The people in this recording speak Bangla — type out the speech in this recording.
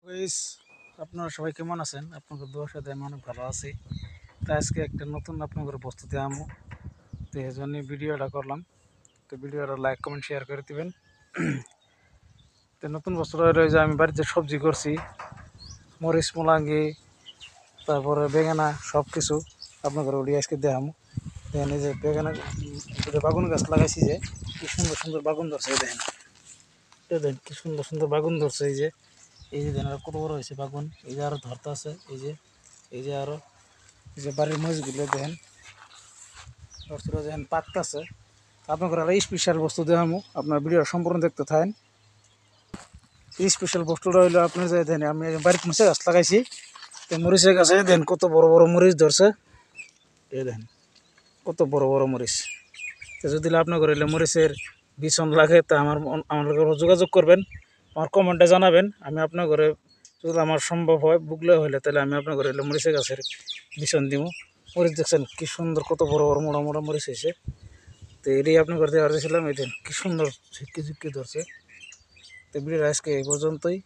গাইস, আপনারা সবাই কেমন আছেন? আপনাদের দোয়ার সাথে আমি অনেক ভালো আছি। তো আজকে একটা নতুন আপনাদের প্রস্তুতি আমু, তো এই জন্য ভিডিওটা করলাম। তো ভিডিওটা লাইক কমেন্ট শেয়ার করে দিবেন। তো নতুন বছর হয়ে যে আমি বাড়িতে সবজি করছি, মরিচ মুলাঙ্গি, তারপরে বেঙেনা, সব কিছু আপনাদের ওটি আজকে দেখামু। দেখেন এই যে বেঙেনা বাগুন গাছ লাগাইছি, যে কি সুন্দর সুন্দর বাগুন ধরছে। দেখেন দেখেন কি সুন্দর সুন্দর বাগুন ধরছে। এই যে দেখেন কত বড় হয়েছে বাগুন। এই যে আরো ধরতে আছে। এই যে আরো এই যে বাড়ির মরিচগুলো দেখেন ধরছিল, দেখেন পাকতেছে। আপনার আর স্পেশাল বস্তু দেখামু, আপনার ভিডিও সম্পূর্ণ দেখতে থাকেন। স্পেশাল বস্তুটা হইলো আপনার যে দেন আমি বাড়িতে মরিচের গাছ লাগাইছি। মরিচের গাছে দেন কত বড় বড় মরিচ ধরছে। এই দেখেন কত বড় বড় মরিচ। তো যদি আপনার ঘরে মরিচের বিছন লাগে তা আমার যোগাযোগ করবেন, আমার কমেন্টে জানাবেন। আমি আপনার ঘরে যদি আমার সম্ভব হয় বুকলে হইলে তাহলে আমি আপনার ঘরে মরিচের গাছের বিছন দিব। মরিচ দেখছেন কি সুন্দর, কত বড় বড় মোড়া মোড়া মরিচ হয়েছে। তো এটাই আপনার ঘরে দেওয়ার ছিলাম। এই দিন কি সুন্দর ঝিটকি ঝিটকি ধরছে। তো ভিডিওটা আজকে এই পর্যন্তই।